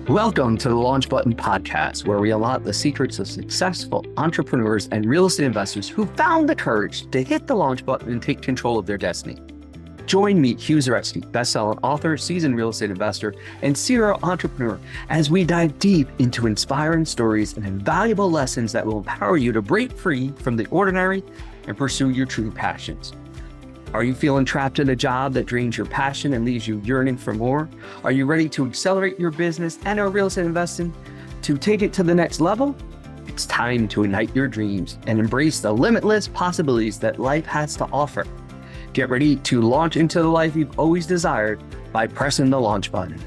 Welcome to the Launch Button Podcast, where we unlock the secrets of successful entrepreneurs and real estate investors who found the courage to hit the launch button and take control of their destiny. Join me, Hugh Zaretsky, bestselling author, seasoned real estate investor, and serial entrepreneur, as we dive deep into inspiring stories and invaluable lessons that will empower you to break free from the ordinary and pursue your true passions. Are you feeling trapped in a job that drains your passion and leaves you yearning for more? Are you ready to accelerate your business and or real estate investing to take it to the next level? It's time to ignite your dreams and embrace the limitless possibilities that life has to offer. Get ready to launch into the life you've always desired by pressing the launch button.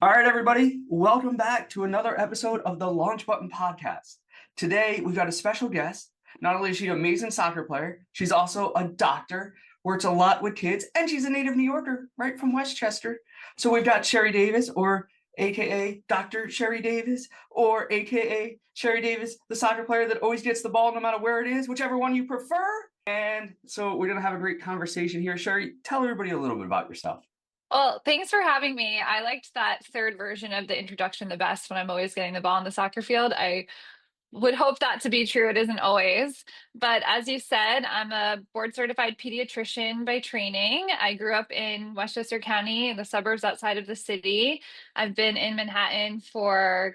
All right, everybody, welcome back to another episode of the Launch Button Podcast. Today, we've got a special guest. Not only is she an amazing soccer player, she's also a doctor, works a lot with kids, and she's a native New Yorker, right from Westchester. So we've got Cheri Davis, or AKA Dr. Cheri Davis, or AKA Cheri Davis, the soccer player that always gets the ball no matter where it is, whichever one you prefer. And so we're going to have a great conversation here. Cheri, tell everybody a little bit about yourself. Well, thanks for having me. I liked that third version of the introduction the best, when I'm always getting the ball on the soccer field. I would hope that to be true. It isn't always. But as you said, I'm a board certified pediatrician by training. I grew up in Westchester County, in the suburbs outside of the city. I've been in Manhattan for,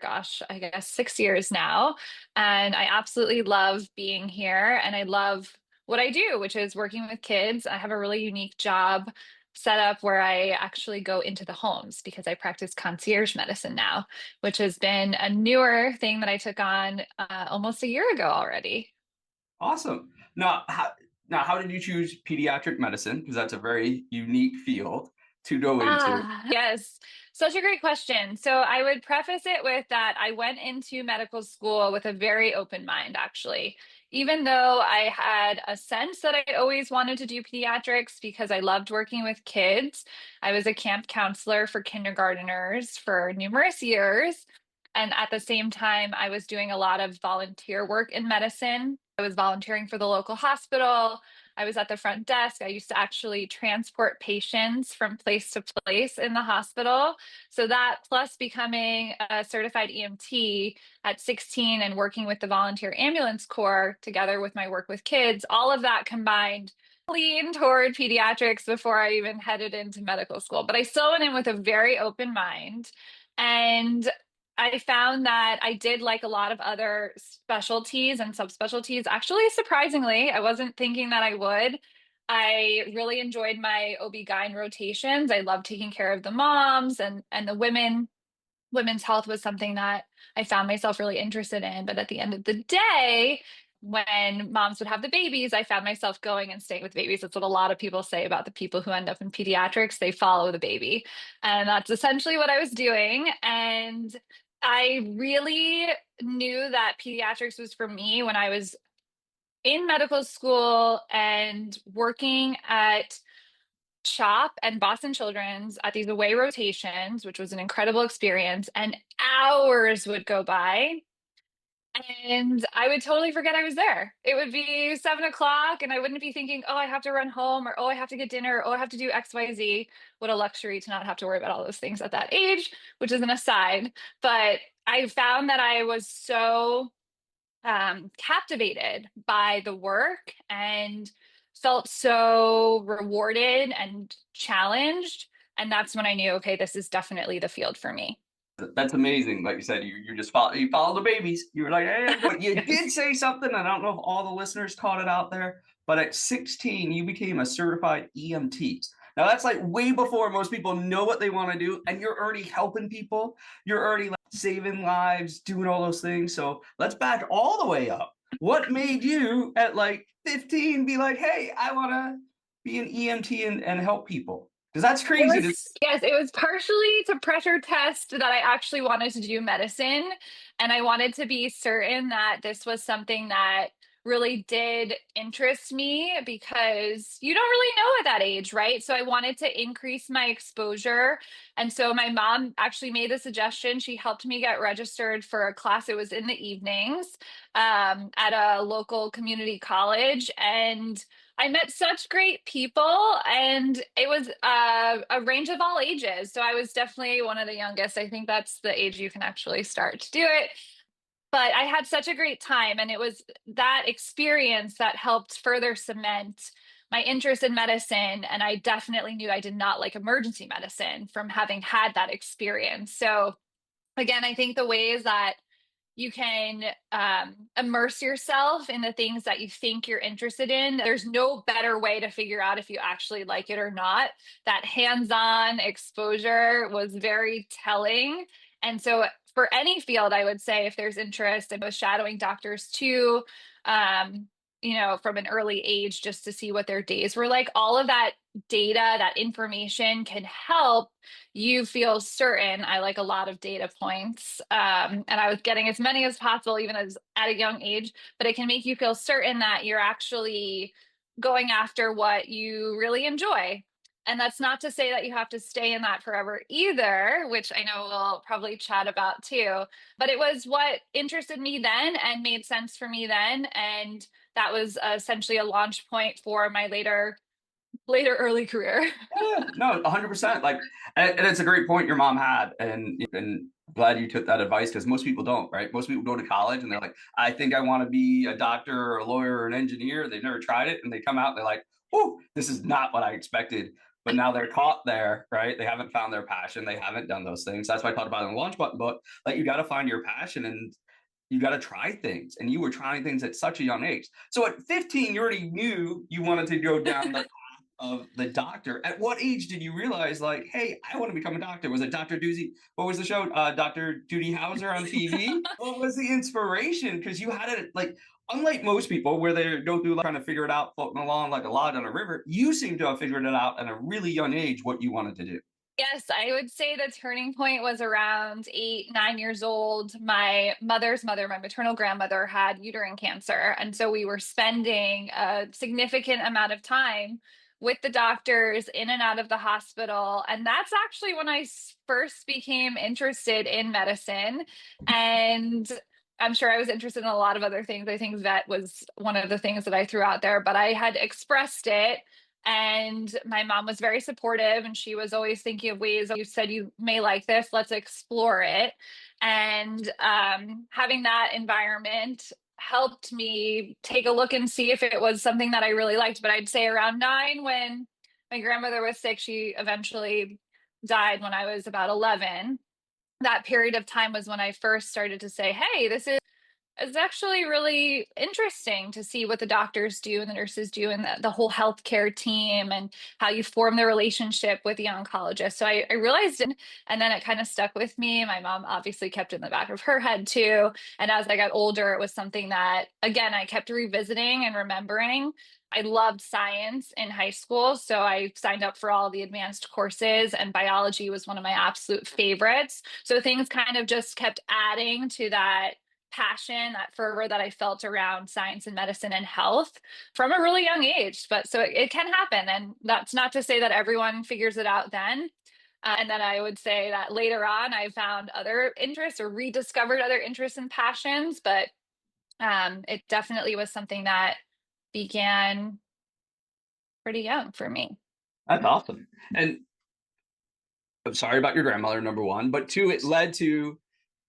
I guess 6 years now. And I absolutely love being here. And I love what I do, which is working with kids. I have a really unique job set up where I actually go into the homes because I practice concierge medicine now, which has been a newer thing that I took on almost a year ago already. Awesome. Now, how did you choose pediatric medicine? Because that's a very unique field to go into. Yes, such a great question. So I would preface it with that I went into medical school with a very open mind, actually. Even though I had a sense that I always wanted to do pediatrics because I loved working with kids. I was a camp counselor for kindergarteners for numerous years. And at the same time, I was doing a lot of volunteer work in medicine. I was volunteering for the local hospital. I was at the front desk. I used to actually transport patients from place to place in the hospital. So that, plus becoming a certified EMT at 16 and working with the Volunteer Ambulance Corps together with my work with kids, all of that combined lean toward pediatrics before I even headed into medical school. But I still went in with a very open mind. And I found that I did like a lot of other specialties and subspecialties. Actually, surprisingly, I wasn't thinking that I would. I really enjoyed my OB-GYN rotations. I loved taking care of the moms and the women. Women's health was something that I found myself really interested in. But at the end of the day, when moms would have the babies, I found myself going and staying with babies. That's what a lot of people say about the people who end up in pediatrics. They follow the baby. And that's essentially what I was doing. And I really knew that pediatrics was for me when I was in medical school and working at CHOP and Boston Children's at these away rotations, which was an incredible experience. And hours would go by and I would totally forget I was there. It would be 7 o'clock and I wouldn't be thinking, oh, I have to run home, or oh, I have to get dinner, or oh, I have to do XYZ. What a luxury to not have to worry about all those things at that age, which is an aside. But I found that I was so captivated by the work and felt so rewarded and challenged. And that's when I knew, okay, this is definitely the field for me. That's amazing. Like you said, you just follow the babies. You were like, hey, but you did say something. I don't know if all the listeners caught it out there, but at 16, you became a certified EMT. Now that's like way before most people know what they want to do, and you're already helping people. You're already like saving lives, doing all those things. So let's back all the way up. What made you at like 15 be like, hey, I want to be an EMT and help people? Because that's crazy. Yes, it was partially to pressure test that I actually wanted to do medicine. And I wanted to be certain that this was something that really did interest me, because you don't really know at that age, right? So I wanted to increase my exposure. And so my mom actually made the suggestion. She helped me get registered for a class. It was in the evenings at a local community college. And I met such great people, and it was a range of all ages. So I was definitely one of the youngest. I think that's the age you can actually start to do it. But I had such a great time, and it was that experience that helped further cement my interest in medicine. And I definitely knew I did not like emergency medicine from having had that experience. So, again, I think the ways that you can immerse yourself in the things that you think you're interested in. There's no better way to figure out if you actually like it or not. That hands-on exposure was very telling. And so for any field, I would say if there's interest, and with shadowing doctors too, um, from an early age, just to see what their days were like, all of that data, that information can help you feel certain. I like a lot of data points. And I was getting as many as possible, even as at a young age, but it can make you feel certain that you're actually going after what you really enjoy. And that's not to say that you have to stay in that forever either, which I know we'll probably chat about too. But it was what interested me then and made sense for me then. And that was essentially a launch point for my later early career. Yeah, no, 100%. Like, and it's a great point your mom had, and glad you took that advice because most people don't, right? Most people go to college and they're like, I think I want to be a doctor or a lawyer or an engineer. They've never tried it, and they come out and they're like, oh, this is not what I expected. But now they're caught there, right? They haven't found their passion. They haven't done those things. That's why I talked about in the launch button book. Like, you got to find your passion, and you got to try things. And you were trying things at such a young age. So at 15, you already knew you wanted to go down the of the doctor. At what age did you realize, like, hey, I want to become a doctor? Was it Dr. Doozy? What was the show? Dr. Judy Hauser on TV? What was the inspiration? Because you had it, like, unlike most people where they go through trying to figure it out, floating along like a log on a river, you seem to have figured it out at a really young age what you wanted to do. Yes, I would say the turning point was around 8, 9 years old. My mother's mother, my maternal grandmother, had uterine cancer. And so we were spending a significant amount of time with the doctors in and out of the hospital. And that's actually when I first became interested in medicine. And I'm sure I was interested in a lot of other things. I think vet was one of the things that I threw out there, but I had expressed it, and my mom was very supportive, and she was always thinking of ways. You said you may like this, let's explore it. And having that environment helped me take a look and see if it was something that I really liked. But I'd say around 9, when my grandmother was sick, she eventually died when I was about 11. That period of time was when I first started to say, hey, this is it's actually really interesting to see what the doctors do and the nurses do, and the whole healthcare team, and how you form the relationship with the oncologist. So I realized it, and then it kind of stuck with me. My mom obviously kept it in the back of her head too. And as I got older, it was something that, again, I kept revisiting and remembering. I loved science in high school, so I signed up for all the advanced courses, and biology was one of my absolute favorites. So things kind of just kept adding to that passion, that fervor that I felt around science and medicine and health from a really young age. But so it can happen. And that's not to say that everyone figures it out then. And then I would say that later on, I found other interests or rediscovered other interests and passions. But it definitely was something that began pretty young for me. That's awesome. And I'm sorry about your grandmother, number one, but two, it led to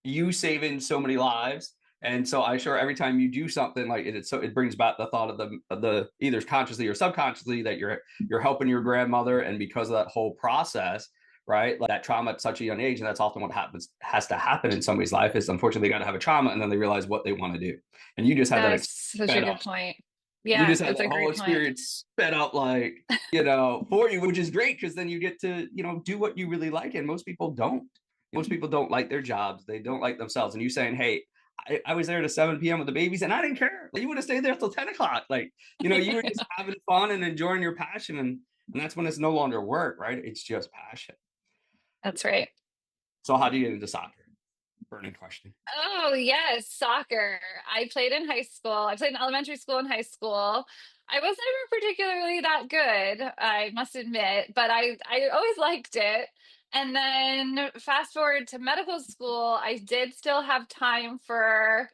you saving so many lives. And so I'm sure every time you do something like it, so it brings back the thought of the either consciously or subconsciously that you're helping your grandmother, and because of that whole process, right? Like that trauma at such a young age, and that's often what has to happen in somebody's life is unfortunately they got to have a trauma, and then they realize what they want to do. And you just had that That's such a good point. you Yeah, just had it's that a whole great point. experience sped out like for you, which is great because then you get to do what you really like, and most people don't. Most people don't like their jobs. They don't like themselves. And you saying, hey, I was there to 7 p.m. with the babies and I didn't care. Like, you would have stayed there till 10 o'clock. Like, you were just having fun and enjoying your passion. And that's when it's no longer work, right? It's just passion. That's right. So how do you get into soccer? Burning question. Oh, yes, soccer. I played in high school. I played in elementary school and high school. I was never particularly that good, I must admit, but I always liked it. And then fast forward to medical school, I did still have time for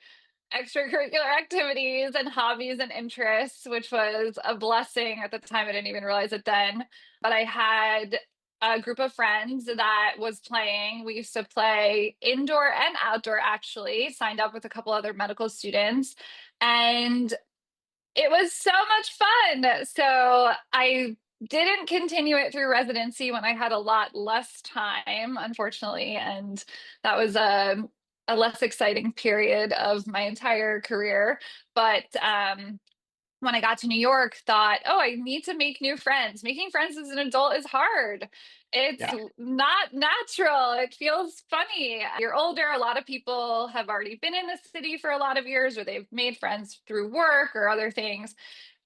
extracurricular activities and hobbies and interests, which was a blessing at the time. I didn't even realize it then. But I had a group of friends that was playing. We used to play indoor and outdoor, actually, signed up with a couple other medical students. And it was so much fun. So I didn't continue it through residency when I had a lot less time, unfortunately. And that was a less exciting period of my entire career. But when I got to New York, thought, oh, I need to make new friends. Making friends as an adult is hard. It's Yeah. not natural. It feels funny. You're older. A lot of people have already been in the city for a lot of years, or they've made friends through work or other things.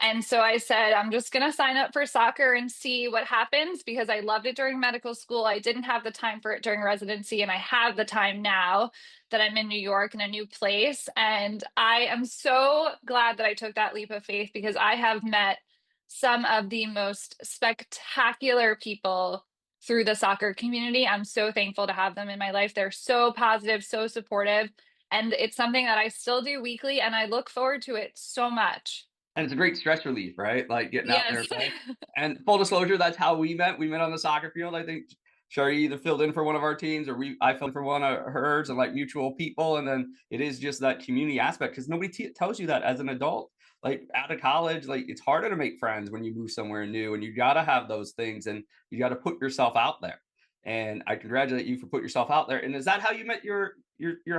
And so I said, I'm just going to sign up for soccer and see what happens, because I loved it during medical school. I didn't have the time for it during residency, and I have the time now that I'm in New York in a new place. And I am so glad that I took that leap of faith, because I have met some of the most spectacular people through the soccer community. I'm so thankful to have them in my life. They're so positive, so supportive. And it's something that I still do weekly, and I look forward to it so much. And it's a great stress relief, right? Like getting out there Yes. and playing. And full disclosure, that's how we met. We met on the soccer field. I think Cheri either filled in for one of our teams, or I filled in for one of hers, and like mutual people. And then it is just that community aspect, because nobody tells you that as an adult. Like out of college, like it's harder to make friends when you move somewhere new, and you got to have those things, and you got to put yourself out there. And I congratulate you for putting yourself out there. And is that how you met your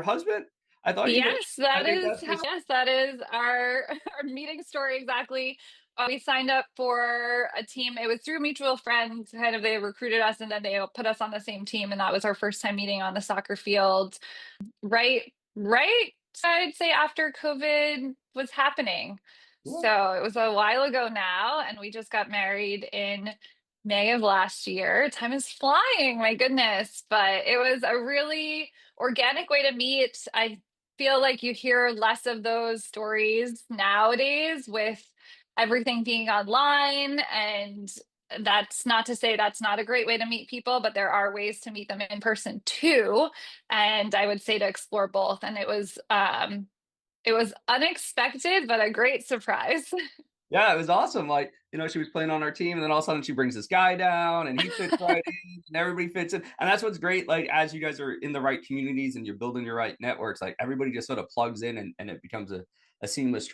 husband? I thought you met. Yes, I that think is that's how, just yes, that is our meeting story exactly. We signed up for a team. It was through mutual friends. Kind of, they recruited us, and then they put us on the same team. And that was our first time meeting on the soccer field. Right. I'd say after COVID was happening. yeah. So it was a while ago now, and we just got married in May of last year. Time is flying, my goodness. But it was a really organic way to meet. I feel like you hear less of those stories nowadays with everything being online. And that's not to say that's not a great way to meet people, but there are ways to meet them in person too. And I would say to explore both. And it was unexpected, but a great surprise. Yeah, it was awesome. Like, she was playing on our team, and then all of a sudden she brings this guy down, and he fits right in, and everybody fits in. And that's what's great. Like, as you guys are in the right communities and you're building your right networks, like everybody just sort of plugs in, and it becomes a seamless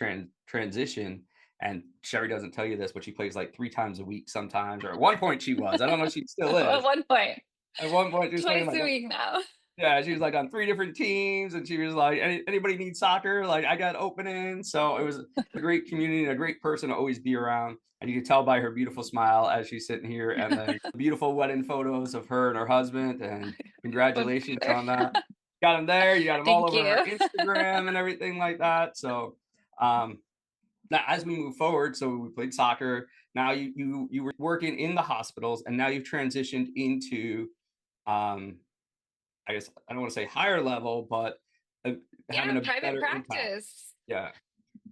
transition. And Cheri doesn't tell you this, but she plays like 3 times a week sometimes, or at one point she was. I don't know if she still At is. one point, At one point she was playing twice like a week now. yeah, she was like on 3 different teams, and she was like, anybody need soccer? Like, I got openings. So it was a great community and a great person to always be around. And you can tell by her beautiful smile as she's sitting here, and the beautiful wedding photos of her and her husband. And congratulations on that. Got them there. You got them all Thank over her you. Instagram and everything like that. So now as we move forward, so we played soccer. Now you were working in the hospitals, and now you've transitioned into I guess I don't want to say higher level, but Yeah, having a private better impact. practice. Yeah.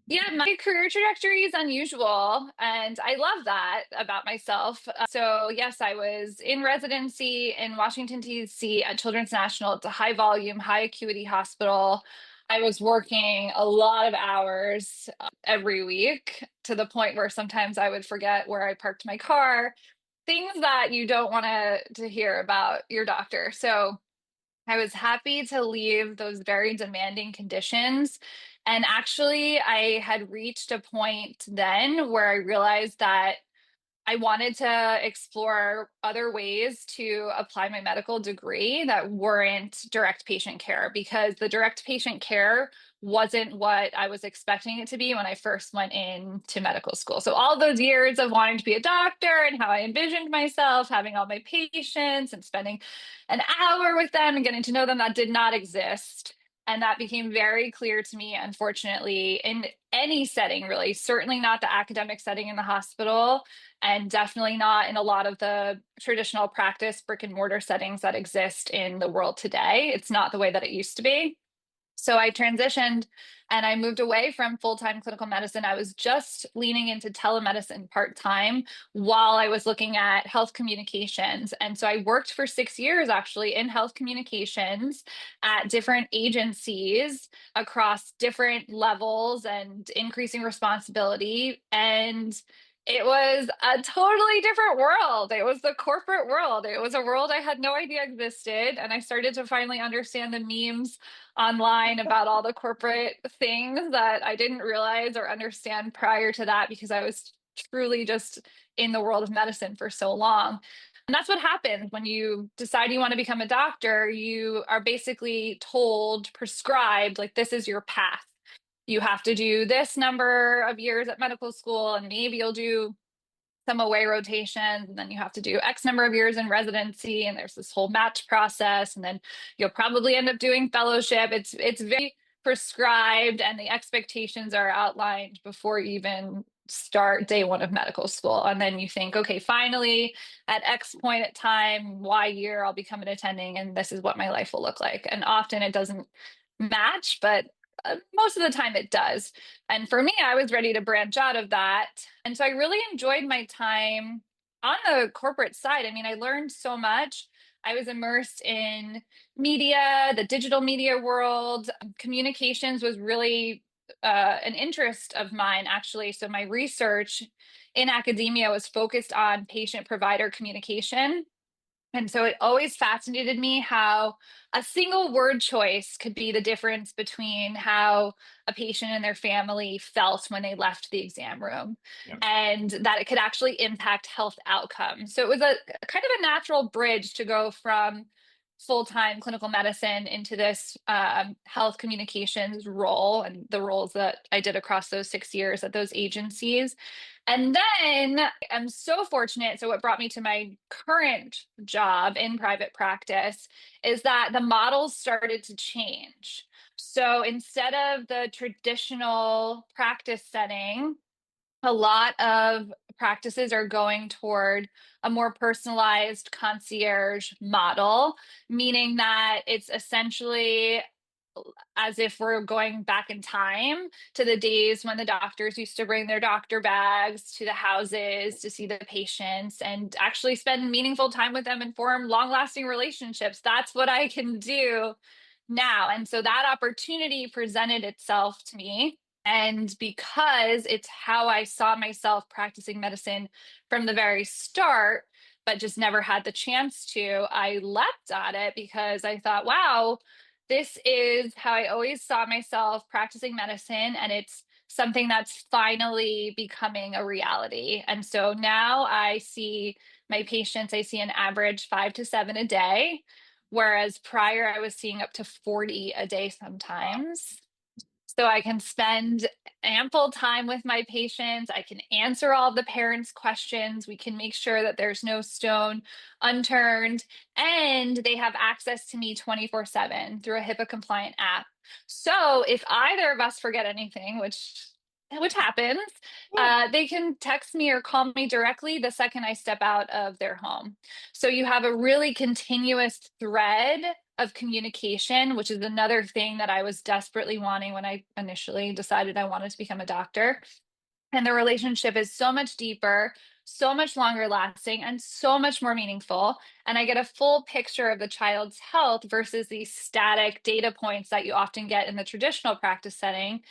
Yeah, my career trajectory is unusual, and I love that about myself. So, yes, I was in residency in Washington, D.C. at Children's National. It's a high volume, high acuity hospital. I was working a lot of hours every week, to the point where sometimes I would forget where I parked my car, things that you don't want to hear about your doctor. So, I was happy to leave those very demanding conditions. And actually, I had reached a point then where I realized that I wanted to explore other ways to apply my medical degree that weren't direct patient care, because the direct patient care wasn't what I was expecting it to be when I first went into medical school. So all those years of wanting to be a doctor and how I envisioned myself having all my patients and spending an hour with them and getting to know them, that did not exist. And that became very clear to me, unfortunately, in any setting, really, certainly not the academic setting in the hospital, and definitely not in a lot of the traditional practice brick and mortar settings that exist in the world today. It's not the way that it used to be. So I transitioned and I moved away from full-time clinical medicine. I was just leaning into telemedicine part-time while I was looking at health communications. And so I worked for 6 years actually in health communications at different agencies across different levels and increasing responsibility. And it was a totally different world. It was the corporate world. It was a world I had no idea existed. And I started to finally understand the memes online about all the corporate things that I didn't realize or understand prior to that because I was truly just in the world of medicine for so long. And that's what happens when you decide you want to become a doctor. You are basically told, prescribed, like, this is your path. You have to do this number of years at medical school, and maybe you'll do some away rotations, and then you have to do X number of years in residency, and there's this whole match process, and then you'll probably end up doing fellowship. It's very prescribed, and the expectations are outlined before you even start day one of medical school. And then you think, okay, finally at X point at time, Y year, I'll become an attending, and this is what my life will look like. And often it doesn't match, but most of the time it does. And for me, I was ready to branch out of that. And so I really enjoyed my time on the corporate side. I mean, I learned so much. I was immersed in media, the digital media world. Communications was really an interest of mine, actually. So my research in academia was focused on patient provider communication. And so it always fascinated me how a single word choice could be the difference between how a patient and their family felt when they left the exam room, and that it could actually impact health outcomes. So it was a kind of a natural bridge to go from full-time clinical medicine into this health communications role and the roles that I did across those 6 years at those agencies. And then I'm so fortunate. So, what brought me to my current job in private practice is that the models started to change. So, instead of the traditional practice setting, a lot of practices are going toward a more personalized concierge model, meaning that it's essentially as if we're going back in time to the days when the doctors used to bring their doctor bags to the houses to see the patients and actually spend meaningful time with them and form long lasting relationships. That's what I can do now. And so that opportunity presented itself to me. And because it's how I saw myself practicing medicine from the very start, but just never had the chance to, I leapt at it because I thought, wow, this is how I always saw myself practicing medicine, and it's something that's finally becoming a reality. And so now I see my patients, I see an average 5 to 7 a day, whereas prior I was seeing up to 40 a day sometimes. So I can spend ample time with my patients. I can answer all of the parents' questions. We can make sure that there's no stone unturned. And they have access to me 24/7 through a HIPAA compliant app. So if either of us forget anything, which happens, they can text me or call me directly the second I step out of their home. So you have a really continuous thread of communication, which is another thing that I was desperately wanting when I initially decided I wanted to become a doctor. And the relationship is so much deeper, so much longer lasting, and so much more meaningful. And I get a full picture of the child's health versus these static data points that you often get in the traditional practice setting.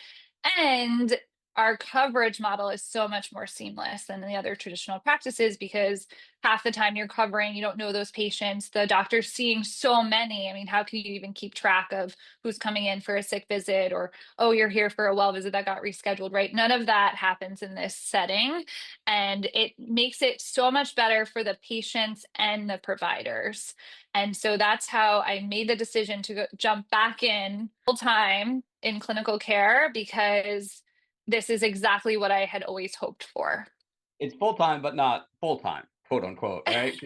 And our coverage model is so much more seamless than the other traditional practices because half the time you're covering, you don't know those patients. The doctor's seeing so many. I mean, how can you even keep track of who's coming in for a sick visit or, oh, you're here for a well visit that got rescheduled, right? None of that happens in this setting. And it makes it so much better for the patients and the providers. And so that's how I made the decision to jump back in full time in clinical care because this is exactly what I had always hoped for. It's full time, but not full time, quote unquote, right?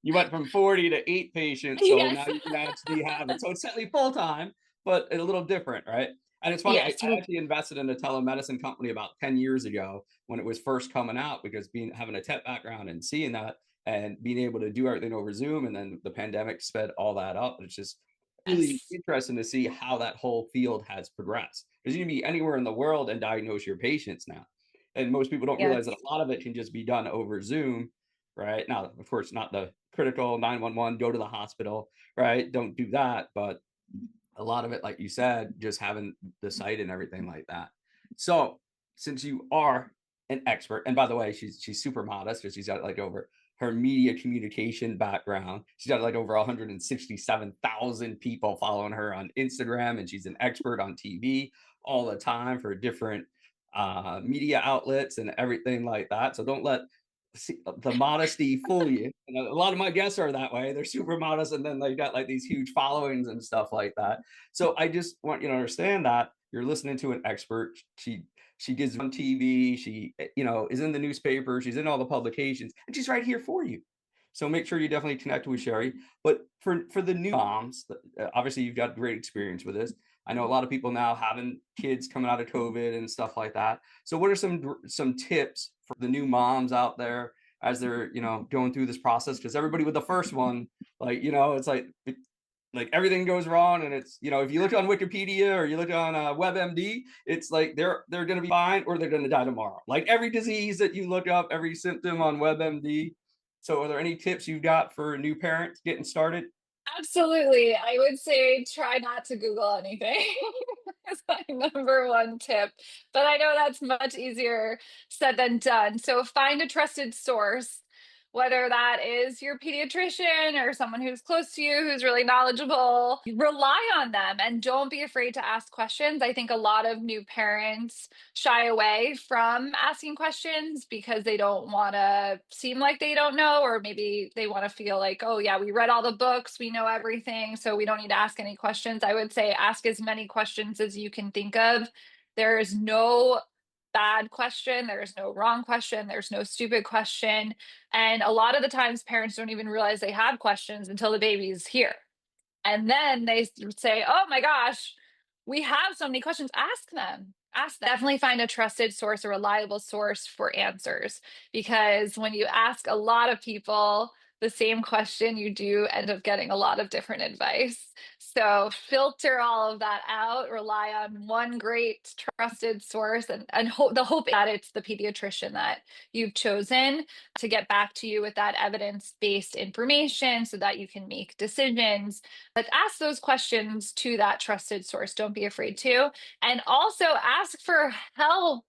You went from 40 to 8 patients, so Yes. now you can actually have it. So it's certainly full time, but a little different, right? And it's funny, Yes. I actually invested in a telemedicine company about 10 years ago when it was first coming out because having a tech background and seeing that and being able to do everything over Zoom, and then the pandemic sped all that up. It's just Really Yes. interesting to see how that whole field has progressed. Because you can be anywhere in the world and diagnose your patients now. And most people don't realize that Yes. a lot of it can just be done over Zoom, right? Now, of course, not the critical 911, go to the hospital, right? Don't do that. But a lot of it, like you said, just having the site and everything like that. So since you are an expert, and by the way, she's super modest because she's got like over her media communication background. She's got like over 167,000 people following her on Instagram, and she's an expert on TV all the time for different media outlets and everything like that. So don't let the modesty fool you. You know, a lot of my guests are that way. They're super modest, and then they got like these huge followings and stuff like that. So I just want you to understand that you're listening to an expert. She gets on TV. She is in the newspaper. She's in all the publications, and she's right here for you. So make sure you definitely connect with Cheri. But for the new moms, obviously you've got great experience with this. I know a lot of people now having kids coming out of COVID and stuff like that. So what are some tips for the new moms out there as they're going through this process? Because everybody with the first one, it's like everything goes wrong, and it's if you look on Wikipedia or you look on WebMD, it's like they're going to be fine or they're going to die tomorrow. Like every disease that you look up, every symptom on WebMD. So are there any tips you've got for new parents getting started? Absolutely. I would say try not to Google anything. That's my number one tip. But I know that's much easier said than done. So find a trusted source, whether that is your pediatrician or someone who's close to you, who's really knowledgeable. Rely on them and don't be afraid to ask questions. I think a lot of new parents shy away from asking questions because they don't want to seem like they don't know, or maybe they want to feel like, oh, yeah, we read all the books, we know everything, so we don't need to ask any questions. I would say ask as many questions as you can think of. There is no bad question, there's no wrong question, there's no stupid question. And a lot of the times, parents don't even realize they have questions until the baby's here. And then they say, oh my gosh, we have so many questions. Ask them. Ask them. Definitely find a trusted source, a reliable source for answers. Because when you ask a lot of people the same question, you do end up getting a lot of different advice. So filter all of that out, rely on one great trusted source, and the hope that it's the pediatrician that you've chosen to get back to you with that evidence-based information so that you can make decisions. But ask those questions to that trusted source. Don't be afraid to. And also ask for help.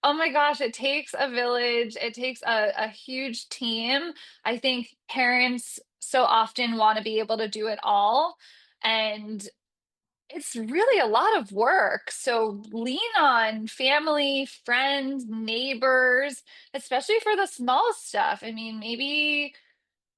Oh my gosh, it takes a village, it takes a huge team. I think parents so often want to be able to do it all. And it's really a lot of work. So lean on family, friends, neighbors, especially for the small stuff. I mean, maybe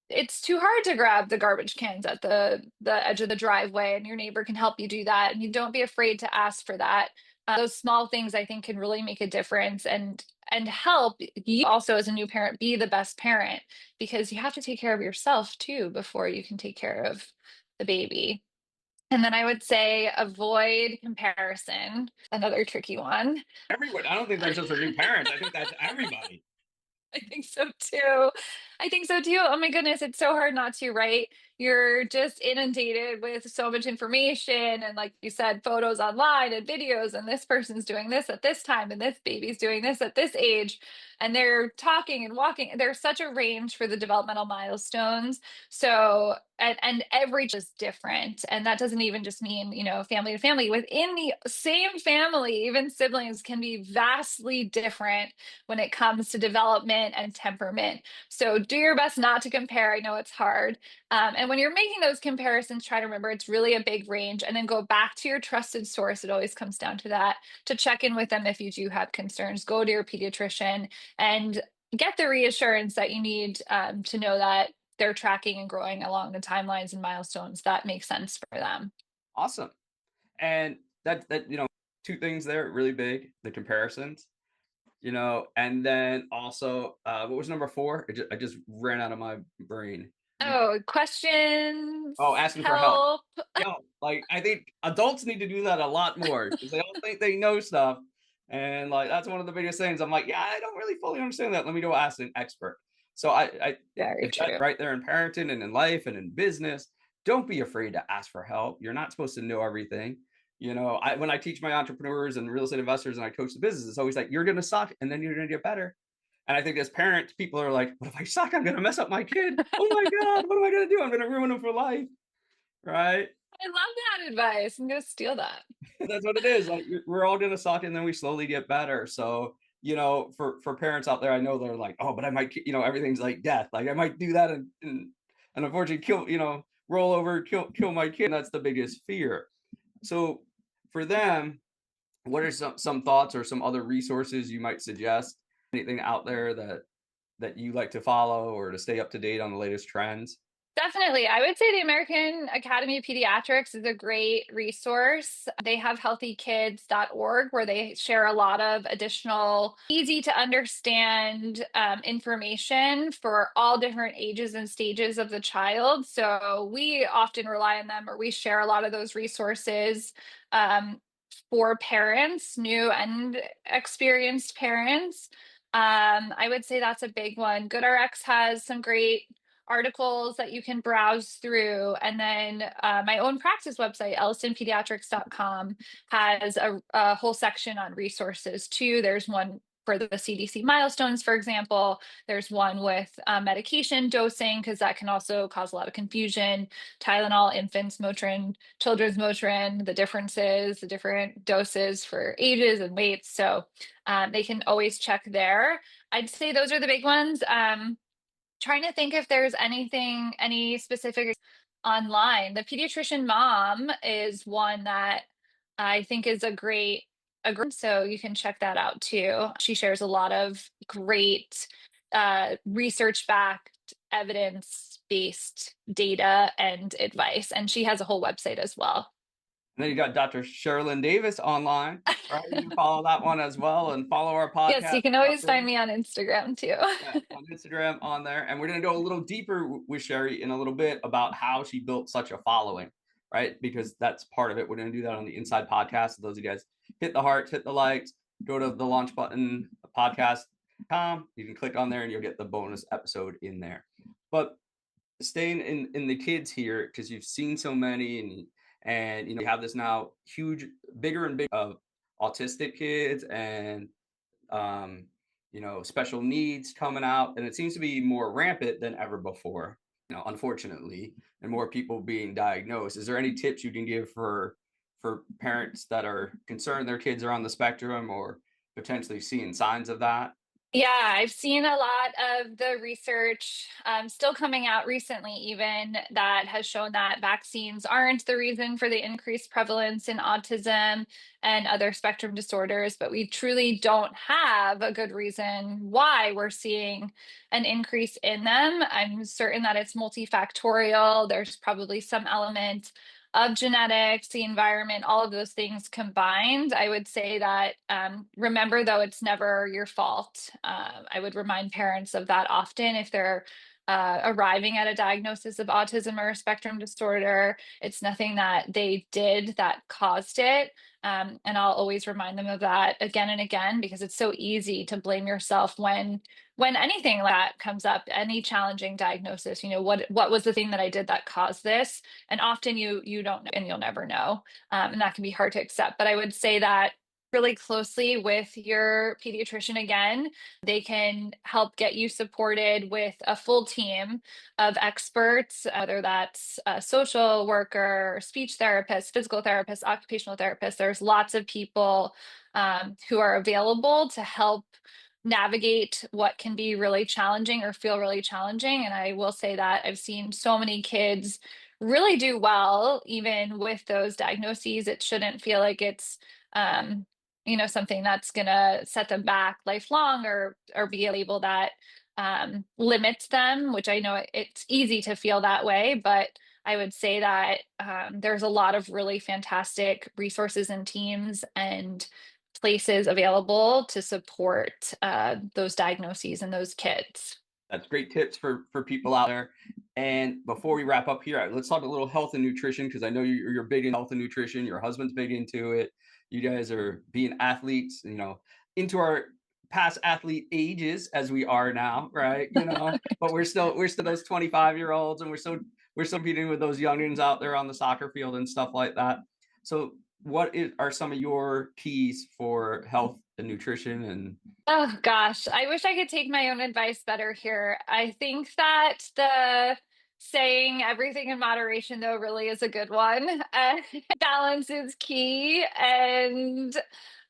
it's too hard to grab the garbage cans at the edge of the driveway, and your neighbor can help you do that, and you don't be afraid to ask for that. Those small things I think can really make a difference, and help you also as a new parent be the best parent, because you have to take care of yourself too before you can take care of the baby. And then I would say avoid comparison, another tricky one. Everyone. I don't think that's just for new parents. I think that's everybody. I think so too. I think so too. Oh my goodness, it's so hard not to, right? You're just inundated with so much information and, like you said, photos online and videos, and this person's doing this at this time and this baby's doing this at this age, and they're talking and walking. There's such a range for the developmental milestones. So and every just different. And that doesn't even just mean, family to family. Within the same family, even siblings can be vastly different when it comes to development and temperament. So do your best not to compare. I know it's hard. And when you're making those comparisons, try to remember it's really a big range, and then go back to your trusted source. It always comes down to that, to check in with them if you do have concerns. Go to your pediatrician and get the reassurance that you need, to know that they're tracking and growing along the timelines and milestones that make sense for them. Awesome. And that two things there really big, the comparisons, and then also what was number four? I just ran out of my brain. Oh, questions, Oh, asking for help. help. Like I think adults need to do that a lot more because they all think they know stuff. And like that's one of the biggest things. I'm like, yeah, I don't really fully understand that. Let me go ask an expert. So I Very if that's true. right there in parenting and in life and in business, don't be afraid to ask for help. You're not supposed to know everything. When I teach my entrepreneurs and real estate investors and I coach the business, it's always like, you're going to suck and then you're going to get better. And I think as parents, people are like, what if I suck? I'm going to mess up my kid. Oh my God, what am I going to do? I'm going to ruin him for life. Right. I love that advice. I'm going to steal that. That's what it is. Like, we're all going to suck and then we slowly get better. So, for parents out there, I know they're like, oh, but I might, everything's like death. Like I might do that and unfortunately roll over, kill my kid. And that's the biggest fear. So for them, what are some thoughts or some other resources you might suggest? Anything out there that you like to follow or to stay up to date on the latest trends? Definitely. I would say the American Academy of Pediatrics is a great resource. They have healthykids.org where they share a lot of additional easy to understand information for all different ages and stages of the child. So we often rely on them, or we share a lot of those resources for parents, new and experienced parents. I would say that's a big one. GoodRx has some great articles that you can browse through. And then my own practice website, ellistonpediatrics.com, has a whole section on resources too. There's one for the CDC milestones, for example. There's one with medication dosing, because that can also cause a lot of confusion. Tylenol, infants, Motrin, children's Motrin, the differences, the different doses for ages and weights. So they can always check there. I'd say those are the big ones. Trying to think if there's any specific online. The Pediatrician Mom is one that I think is a great, so you can check that out too. She shares a lot of great research-backed, evidence-based data and advice, and she has a whole website as well. And then you got Dr. Cherilyn Davis online, right? You can follow that one as well and follow our podcast. Yes, you can always find me on Instagram too. Yeah, on Instagram on there. And we're going to go a little deeper with Cheri in a little bit about how she built such a following, right? Because that's part of it. We're going to do that on the Inside Podcast. So those of you guys, hit the hearts, hit the likes, go to the launch button, podcast.com. You can click on there and you'll get the bonus episode in there. But staying in the kids here, because you've seen so many and you have this now huge, bigger and bigger of autistic kids and special needs coming out, and it seems to be more rampant than ever before, unfortunately, and more people being diagnosed. Is there any tips you can give for parents that are concerned their kids are on the spectrum or potentially seeing signs of that? Yeah, I've seen a lot of the research still coming out recently, even that has shown that vaccines aren't the reason for the increased prevalence in autism and other spectrum disorders, but we truly don't have a good reason why we're seeing an increase in them. I'm certain that it's multifactorial. There's probably some element of genetics, the environment, all of those things combined. I would say that remember, though, it's never your fault. I would remind parents of that often if they're arriving at a diagnosis of autism or a spectrum disorder. It's nothing that they did that caused it. And I'll always remind them of that again and again, because it's so easy to blame yourself when anything like that comes up, any challenging diagnosis. What was the thing that I did that caused this? And often you don't know, and you'll never know. And that can be hard to accept. But I would say that really closely with your pediatrician again. They can help get you supported with a full team of experts, whether that's a social worker, speech therapist, physical therapist, occupational therapist. There's lots of people who are available to help navigate what can be really challenging or feel really challenging. And I will say that I've seen so many kids really do well, even with those diagnoses. It shouldn't feel like it's something that's going to set them back lifelong or be a label that limits them, which I know it's easy to feel that way. But I would say that there's a lot of really fantastic resources and teams and places available to support those diagnoses and those kids. That's great tips for people out there. And before we wrap up here, let's talk a little health and nutrition, because I know you're big in health and nutrition. Your husband's big into it. You guys are being athletes, into our past athlete ages as we are now, right? But we're still those 25-year-olds, and we're we're still competing with those youngins out there on the soccer field and stuff like that. So are some of your keys for health and nutrition? And Oh gosh, I wish I could take my own advice better here. I think that the saying everything in moderation, though, really is a good one. Balance is key. And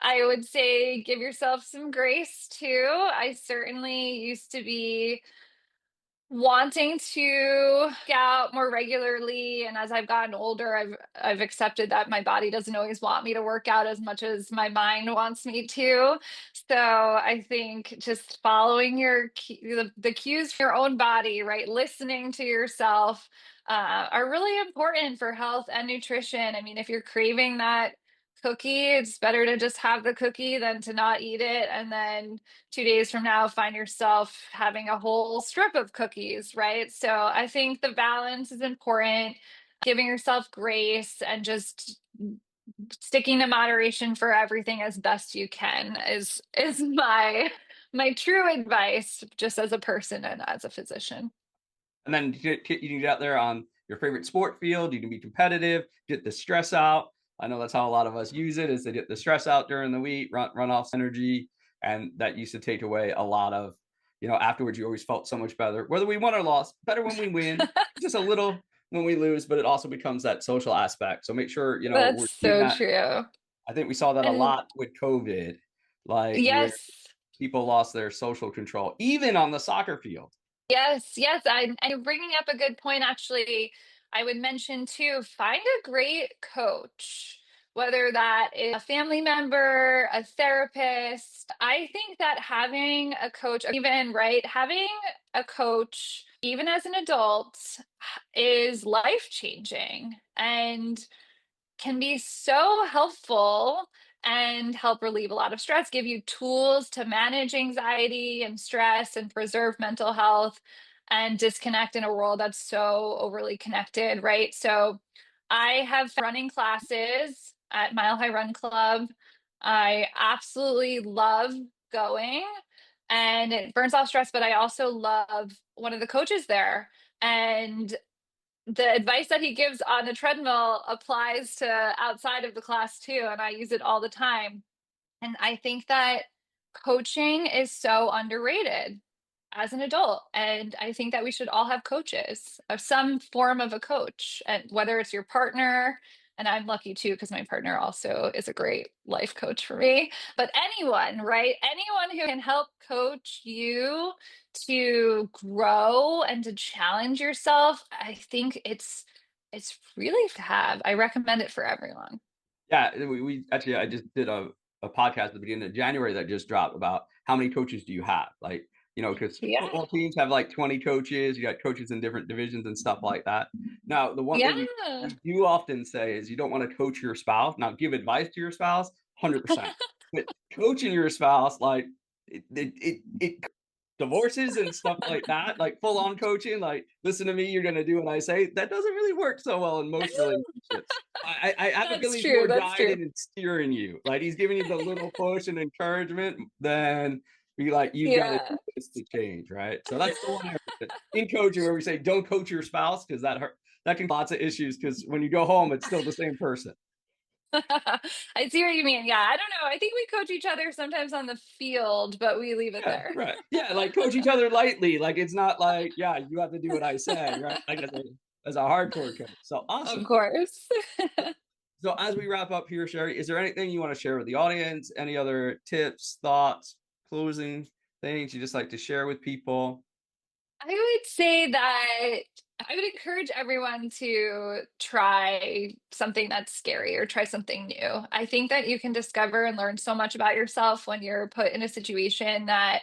I would say give yourself some grace too. I certainly used to be wanting to work out more regularly, and as I've gotten older, I've accepted that my body doesn't always want me to work out as much as my mind wants me to. So I think just following the cues from your own body, right, listening to yourself, are really important for health and nutrition. I mean, if you're craving that cookie, it's better to just have the cookie than to not eat it, and then 2 days from now find yourself having a whole strip of cookies, right? So I think the balance is important, giving yourself grace, and just sticking to moderation for everything as best you can is my true advice, just as a person and as a physician. and then you can get out there on your favorite sport field. You can be competitive, get the stress out. I know that's how a lot of us use it, is to get the stress out during the week, run off energy. And that used to take away a lot of, afterwards you always felt so much better, whether we won or lost. Better when we win, just a little when we lose, but it also becomes that social aspect. So make sure, we're That's doing so that. true. I think we saw that a And lot with COVID, like where yes. people lost their social control, even on the soccer field. Yes, yes. And you're bringing up a good point, actually. I would mention too, find a great coach, whether that is a family member, a therapist. I think that having a coach, even, right, having a coach, even as an adult, is life changing and can be so helpful and help relieve a lot of stress, give you tools to manage anxiety and stress and preserve mental health and disconnect in a world that's so overly connected, right? So I have running classes at Mile High Run Club. I absolutely love going, and it burns off stress, but I also love one of the coaches there. And the advice that he gives on the treadmill applies to outside of the class too, and I use it all the time. And I think that coaching is so underrated as an adult, and I think that we should all have coaches, or some form of a coach, and whether it's your partner, and I'm lucky too because my partner also is a great life coach for me, but anyone, right, anyone who can help coach you to grow and to challenge yourself, I think it's really to have. I recommend it for everyone. Yeah, we actually, I just did a podcast at the beginning of January that just dropped about how many coaches do you have? Like, because Yeah. football teams have like 20 coaches, you got coaches in different divisions and stuff like that. Now, the one Yeah. thing we do often say is you don't want to coach your spouse. Now, give advice to your spouse, 100%. But coaching your spouse, like, it divorces and stuff like that, like full on coaching, like, listen to me, you're going to do what I say. That doesn't really work so well in most relationships. I have a That's feeling he's true. more That's true. guiding and steering you. Like he's giving you the little push and encouragement, then be like, you got to Yeah. do this to change, right? So that's the one area in coaching where we say don't coach your spouse, because that can lots of issues, because when you go home, it's still the same person. I see what you mean. Yeah, I don't know. I think we coach each other sometimes on the field, but we leave it Yeah, there. right. Yeah, like coach each other lightly. Like it's not like, yeah, you have to do what I said, right? Like as a hardcore coach. So Of awesome. course. So as we wrap up here, Cheri, is there anything you want to share with the audience? Any other tips, thoughts, closing things you just like to share with people? I would say that I would encourage everyone to try something that's scary or try something new. I think that you can discover and learn so much about yourself when you're put in a situation that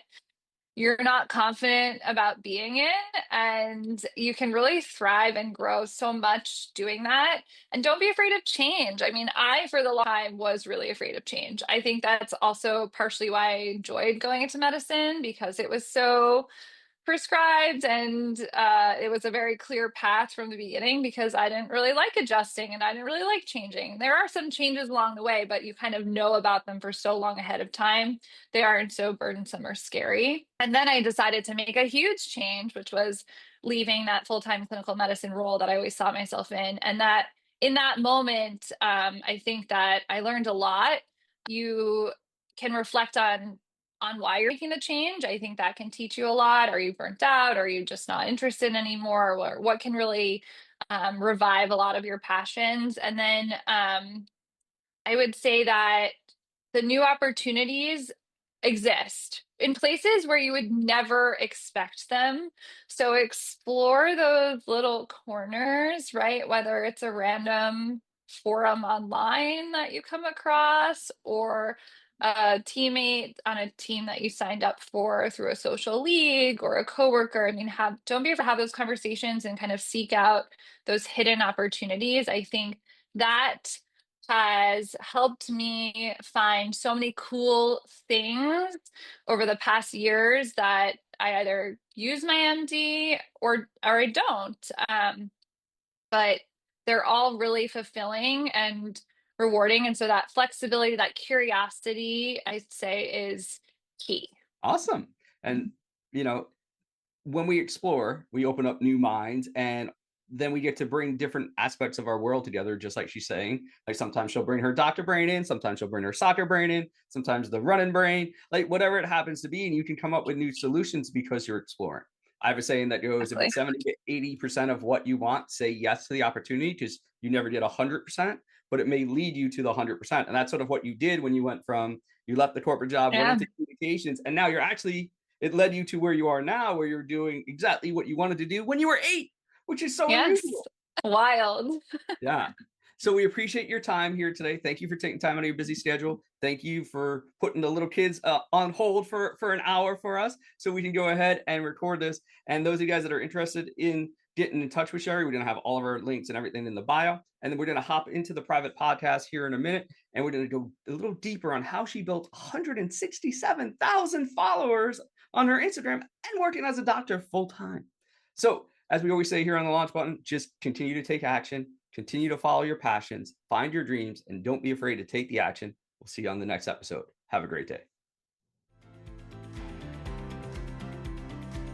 you're not confident about being in, and you can really thrive and grow so much doing that. And don't be afraid of change. I mean, I for the long time was really afraid of change. I think that's also partially why I enjoyed going into medicine, because it was so prescribed, and it was a very clear path from the beginning because I didn't really like adjusting and I didn't really like changing. There are some changes along the way, but you kind of know about them for so long ahead of time. They aren't so burdensome or scary. And then I decided to make a huge change, which was leaving that full-time clinical medicine role that I always saw myself in. And that in that moment, I think that I learned a lot. You can reflect on why you're making the change. I think that can teach you a lot. Are you burnt out? Are you just not interested anymore? Or what can really revive a lot of your passions? And then I would say that the new opportunities exist in places where you would never expect them. So explore those little corners, right? Whether it's a random forum online that you come across or a teammate on a team that you signed up for through a social league or a coworker. I mean, don't be afraid to have those conversations and kind of seek out those hidden opportunities. I think that has helped me find so many cool things over the past years that I either use my MD or I don't. But they're all really fulfilling and rewarding. And so that flexibility, that curiosity, I'd say is key. Awesome. And, when we explore, we open up new minds, and then we get to bring different aspects of our world together, just like she's saying. Like sometimes she'll bring her doctor brain in, sometimes she'll bring her soccer brain in, sometimes the running brain, like whatever it happens to be. And you can come up with new solutions because you're exploring. I have a saying that goes, if it's 70 to 80% of what you want, say yes to the opportunity, because you never get 100%, but it may lead you to the 100%. And that's sort of what you did when you left the corporate job, went into communications, and now it led you to where you are now, where you're doing exactly what you wanted to do when you were 8, which is so unusual. Wild. Yeah. So we appreciate your time here today. Thank you for taking time out of your busy schedule. Thank you for putting the little kids on hold for an hour for us so we can go ahead and record this. And those of you guys that are interested in getting in touch with Cheri, we're going to have all of our links and everything in the bio. And then we're going to hop into the private podcast here in a minute. And we're going to go a little deeper on how she built 167,000 followers on her Instagram and working as a doctor full time. So as we always say here on the Launch Button, just continue to take action, continue to follow your passions, find your dreams, and don't be afraid to take the action. We'll see you on the next episode. Have a great day.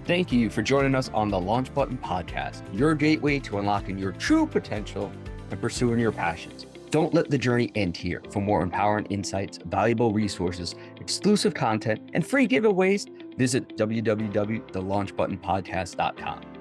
Thank you for joining us on the Launch Button Podcast, your gateway to unlocking your true potential and pursuing your passions. Don't let the journey end here. For more empowering insights, valuable resources, exclusive content, and free giveaways, visit www.thelaunchbuttonpodcast.com.